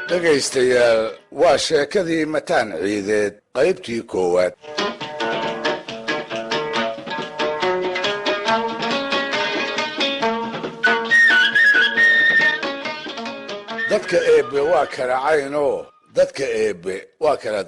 dhegaystayaal waa sheekadii mataan ciideed qaybtii koowaad. dadka eebbe waa kala caynoo dadka eebbe waa kala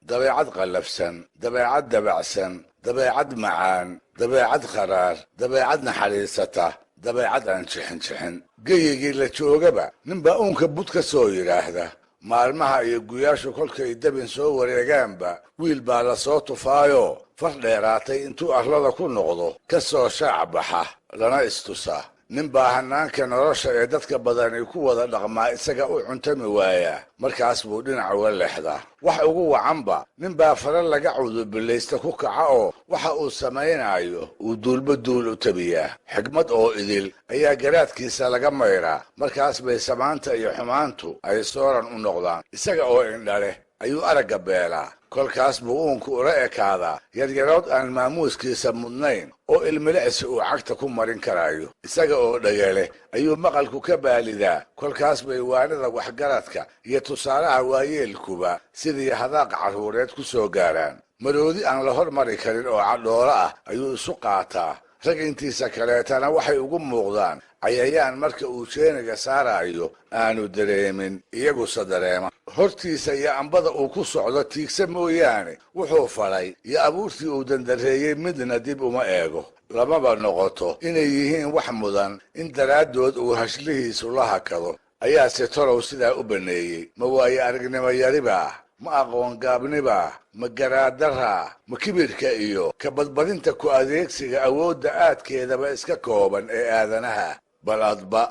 dabeecad qallafsan, dabeecad dabacsan, dabeecad macaan, dabeecad qaraar, dabeecad naxariisata, dabeecad aan jixin geyigii la joogaba ninbaa uunka bud ka soo yidhaahda. maalmaha iyo guyaashu kolkay dabin soo wareegaanba wiil baa la soo tufaayoo far dheeraatay intuu arlada ku noqdo ka soo shaac baxa lana istusaa. ninbaa hannaanka nolosha ee dadka badani ku wada dhaqmaa isaga u cuntami waayaa, markaas buu dhinac uga leexdaa. wax ugu wacanba ninbaa fara laga cudubilaysta ku kaca oo waxa uu samaynaayo uu duulba duul u tabiyaa. xigmad oo idil ayaa garaadkiisa laga mayraa, markaas bay samaanta iyo xumaantu ay sooran u noqdaan. isaga oo indha leh ayuu aragga beelaa, kolkaas buu uunku ula ekaadaa yaryarood aan maamuuskiisa mudnayn oo ilmilicsi uu cagta ku marin karaayo. isaga oo dhagale ayuu maqalku ka baalidaa, kolkaas bay waanida waxgaradka iyo tusaalaha waayeelkuba sidii hadaaq carruureed ku soo gaaraan. maroodi aan la hormari karin oo cadhoolo ah ayuu isu qaataa. rag intiisa kaleetana waxay ugu muuqdaan cayayaan marka uu jeeniga saaraayo aanu dareemin, iyaguse dareema. hortiisa iyo ambada uu ku socdo tiigsa mooyaane wuxuu falay iyo abuurtii uu dandareeyey midna dib uma eego. lamaba noqoto inay yihiin wax mudan in daraaddood uu hashlihiisu la hakado. ayaase tolow sidaa u banneeyey. ma waaye aragnimo yaribaa, ma aqoon gaabnibaa, ma garaadaraa, ma kibirka iyo ka badbadinta ku adeegsiga awoodda aadkeedaba iska kooban ee aadanaha. bal adba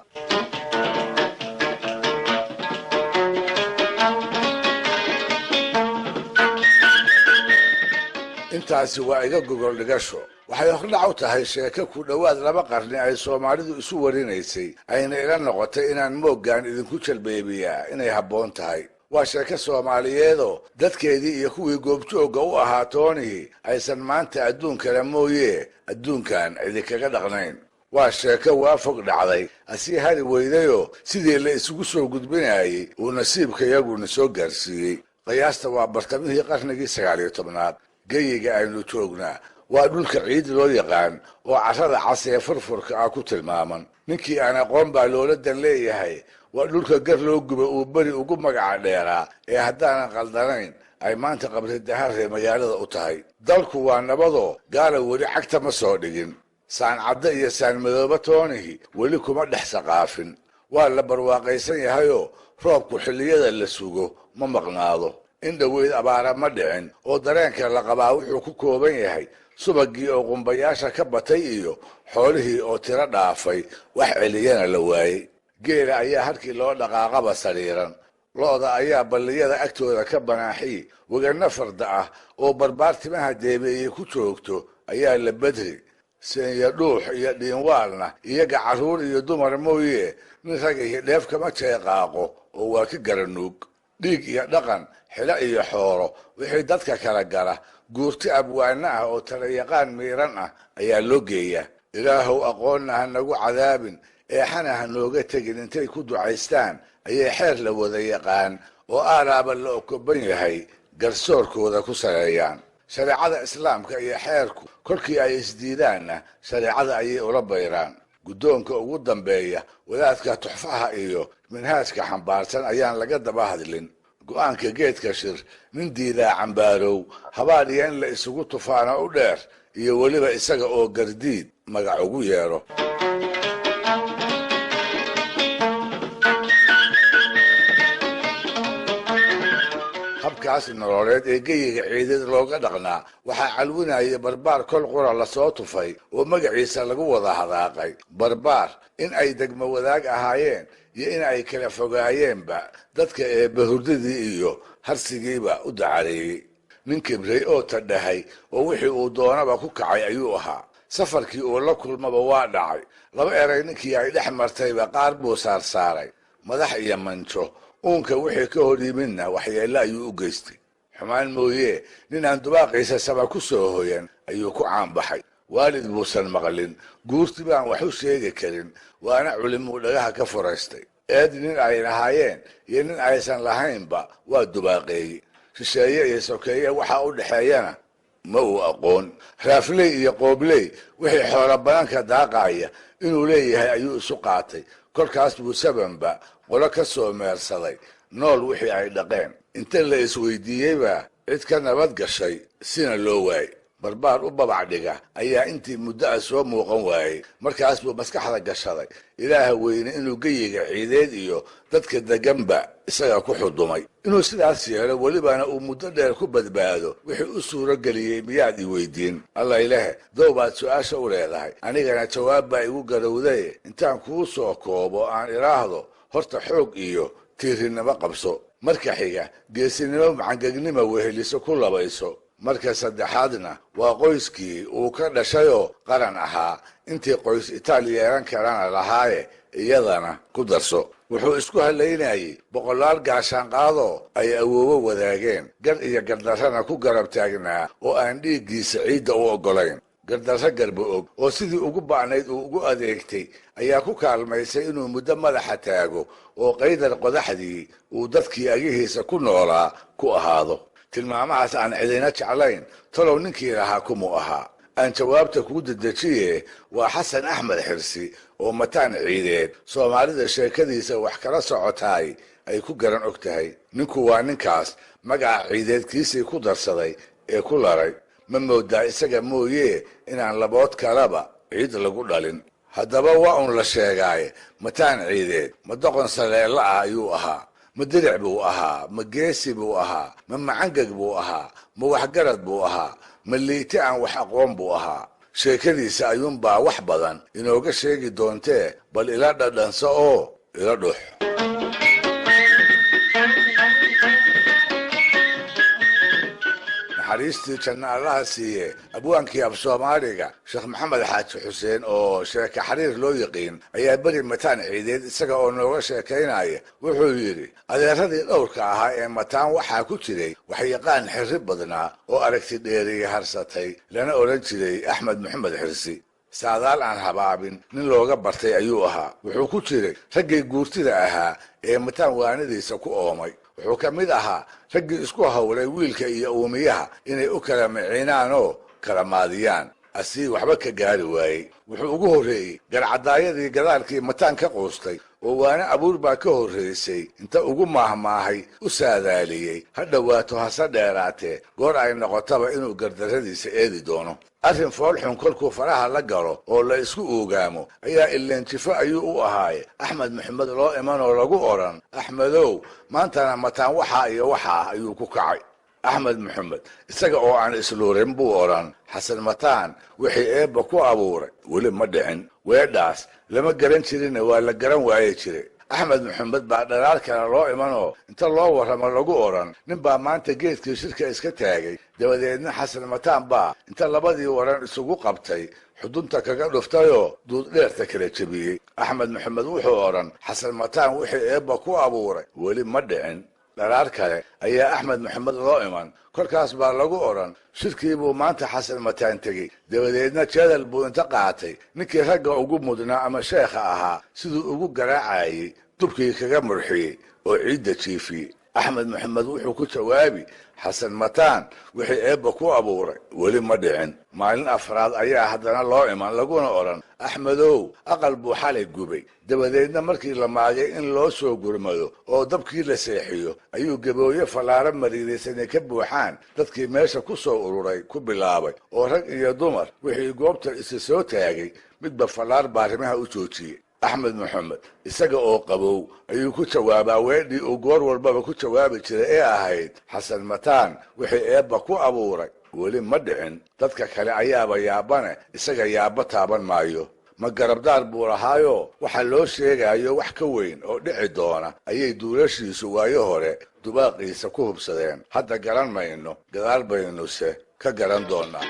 intaasi waa iga gogol dhigasho. waxay hordhac u tahay sheeko ku dhowaad 2 qarni ay soomaalidu isu warinaysay, ayna ila noqotay inaan mooggaan idinku jalbeebiyaa inay habboon tahay. waa sheeko soomaaliyeedoo dadkeedii iyo kuwii goobjoogga u ahaa toonihii aysan maanta adduunkana mooyee adduunkan idinkaga dhaqnayn. waa sheeko waa fog dhacday, asii hari weydayoo sidii la isugu soo gudbinayey uu nasiibkayaguna soo gaarsiiyey. qiyaasta waa bartamihii qarnigii 19aad. geyiga aynu joognaa waa dhulka ciid loo yaqaan oo carrada cas ee furfurka ah ku tilmaaman. ninkii aan aqoon baa loola dan leeyahay waa dhulka gar loo guba uu beri ugu magaca dheeraa ee haddaanan qaldanayn ay maanta qabri daharre magaalada u tahay. dalku waa nabadoo gaala weli cagta ma soo dhigin. saan cadda iyo saan madooba toonihii weli kuma dhex saqaafin. waa la barwaaqaysan yahayoo roobku xilliyada la sugo ma maqnaado. in dhoweyd abaara ma dhicin oo dareenka la qabaa wuxuu ku kooban yahay subagii oo qumbayaasha ka batay iyo xoolihii oo tiro dhaafay, wax celiyana la waayey. geela ayaa harkii loo dhaqaaqaba sariiran. lo'da ayaa balliyada agtooda ka banaaxii. wegana farda ah oo barbaartimaha deebeeyey ku joogto ayaa la bedri. seenya dhuux iyo dhiinwaalna iyaga carruur iyo dumar mooye nin rag iyo dheef kama jeeqaaqo oo waa ka garanuug. dhiig iyo dhaqan, xilo iyo xooro wixii dadka kala gala guurti abwaana ah oo talayaqaan miiran ah ayaa loo geeya. ilaahow aqoonna ha nagu cadaabin, eexana ha nooga tegin intay ku ducaystaan ayay xeer la wada yaqaan oo aalaaba la okoban yahay garsoorkooda ku saleeyaan. shareecada islaamka iyo xeerku kolkii ay isdiidaanna shareecada ayay ula bayraan. guddoonka ugu dambeeya wadaadka tuxfaha iyo minhaajka xambaarsan ayaan laga daba hadlin. go'aanka geedka shir nin diidaa cambaarow habaal iyo in la isugu tufaana u dheer iyo weliba isaga oo gardiid magac ugu yeedho. habkaas nololeed ee geyiga ciideed looga dhaqnaa waxaa calwinaya barbaar kol qura lasoo tufay oo magaciisa lagu wada hadaaqay. barbaar in ay degmo wadaag ahaayeen iyo in ay kala fogaayeenba dadka eebbe hurdadii iyo harsigiiba u dacareeyey. nin kibrey oo tadhahay oo wixii uu doonaba ku kacay ayuu ahaa. safarkii uu la kulmaba waa dhacay. 2 eray ninkii ay dhex martayba qaar buu saarsaaray, madax iyo manjo. uunka wixii ka hor yimidna waxyeello ayuu u geystay. xumaan mooyee nin aan dubaaqiisa saba ku soo hoyan ayuu ku caanbaxay. waalid buusan maqlin, guurti baan wax u sheegi karin, waana culimuu dhagaha ka furaystay. eed nin ay lahaayeen iyo nin aysan lahaynba waa dubaaqeeye. shisheeye iyo sokeeye waxa u dhexeeyana ma uu aqoon. raafley iyo qoobley wixii xoolo badanka daaqaya inuu leeyahay ayuu isu qaatay. kolkaas buu sabanba qolo ka soo meersaday nool wixii ay dhaqeen. inta la isweydiiyeyba cid ka nabad gashay sina loo waayey. barbaar u babac dhiga ayaa intii muddo ah soo muuqan waayey. markaas buu maskaxda gashaday ilaaha weyne inuu geyiga ciideed iyo dadka deganba isaga ku xudumay. inuu sidaas yeelo welibana uu muddo dheer ku badbaado wixii u suuro geliyey miyaad i weydiin. alla ilahe dow baad su-aasha u leedahay, anigana jawaab baa igu garowdaye intaan kuu soo koobo aan idhaahdo horta xoog iyo tiirinimo qabso. marka xiga geesinimo macangegnima weheliso ku labayso. marka saddexaadna waa qoyskii uu ka dhashayoo qaran ahaa. intii qoys itaaliya yeelan karana lahaaye iyadana ku darso. wuxuu isku halaynayey boqolaal gaashaanqaadoo ay awoowo wadaageen, gar iyo gardarrana ku garab taagnaa oo aan dhiiggiisa ciidda u oggolayn. gardarro garba og oo sidii ugu ba'nayd uu ugu adeegtay ayaa ku kaalmaysay inuu muddo madaxa taago oo qaydar qodaxdii uu dadkii agihiisa ku noolaa ku ahaado. tilmaamahaas aan cidina jeclayn talow ninkii lahaa kumuu ahaa. aan jawaabta kuu dedejiye waa xasan axmed xirsi oo mataan ciideed soomaalida sheekadiisa wax kala socotaay ay ku garan og tahay. ninku waa ninkaas magaca ciideedkiisii ku darsaday ee ku laray. ma moodaa isaga mooye inaan labood kalaba ciid lagu dhalin. haddaba waa un la sheegaaye mataan ciideed ma doqon saleella ah ayuu ahaa, ma diric buu ahaa, ma geesi buu ahaa, ma macangeg buu ahaa, ma waxgarad buu ahaa, ma liiti aan wax aqoon buu ahaa. sheekadiisa ayuunbaa wax badan inooga sheegi doontee bal ila dhadhanso oo ila dhux. naxariistii janna allaha siiye abwaankii af soomaaliga sheekh maxamed xaaji xuseen oo sheeke xariir loo yiqiin ayaa beri mataan ciideed isaga oo nooga sheekaynaya wuxuu yidhi adeeradii dhowrka ahaa ee mataan waxaa ku jiray waxyaqaan xirri badnaa oo aragti dheeriya harsatay lana odhan jiray axmed maxamed xirsi. saadaal aan habaabin nin looga bartay ayuu ahaa. wuxuu ku jiray raggii guurtida ahaa ee mataan waanadiisa ku oomay. wuxuu ka mid ahaa raggii isku hawlay wiilka iyo uumiyaha inay u kala miciinaan oo kala maadiyaan. asii waxba ka gaari waayey. wuxuu ugu horreeyey garcadaayadii gadaalkii mataan ka quustay oo waana abuur baa ka horraysay inta ugu maahmaahay u saadaaliyey ha dhowaato hase dheeraatee goor ay noqotaba inuu gardarradiisa eedi doono. arrin foolxun kolkuu faraha la galo oo la isku uugaamo ayaa ileenjifo ayuu u ahaaye axmed maxamed loo imanoo lagu odhan axmedow maantana mataan waxaa iyo waxaa ayuu ku kacay. axmed maxamed isaga oo aan isluurin buu odhan xasan mataan wixii eebba ku abuuray weli ma dhicin. weedhaas lama garan jirina waa la garan waaye jire. axmed maxamed baa dhalaal kale loo imanoo inta loo warramo lagu odhan nin baa maanta geedkii shirka iska taagay. dabadeedna xasan mataan baa inta labadii waran isugu qabtay xudunta kaga dhuftayoo duuddheerta kala jebiyey. axmed maxamed wuxuu odhan xasan mataan wixii eebba ku abuuray weli ma dhicin. dhalaal kale ayaa axmed maxamed loo iman. korkaas baa lagu odhan shirkii buu maanta xasan mataan tegey. dabadeedna jadal buu inta qaatay ninkii ragga ugu mudnaa ama sheekha ahaa siduu ugu garaacayey dubkii kaga murxiyey oo ciidda jiifiyey. axmed maxamed wuxuu ku jawaabi xasan mataan wixii eebba ku abuuray weli ma dhicin. maalin afraad ayaa haddana loo iman laguna odhan axmedow aqal buu xalay gubay. dabadeedna markii la maagay in loo soo gurmado oo dabkii la seexiyo ayuu gabooye fallaaro mariidaysane ka buuxaan dadkii meesha ku soo ururay ku bilaabay oo rag iyo dumar wixii goobta isa soo taagay midba fallaar baarimaha u joojiyey. axmed maxamed isaga oo qabow ayuu ku jawaabaa weedhii uu goor walbaba ku jawaabi jiray ee ahayd xasan mataan wixii eebba ku abuuray weli ma dhicin. dadka kale ayaaba yaabane isaga yaabba taaban maayo. ma garabdaar buu lahaayo waxa loo sheegayo wax ka weyn oo dhici doona ayay duulashiisu waayo hore dubaaqiisa ku hubsadeen. hadda garan mayno, gadaal baynuse ka garan doonaa.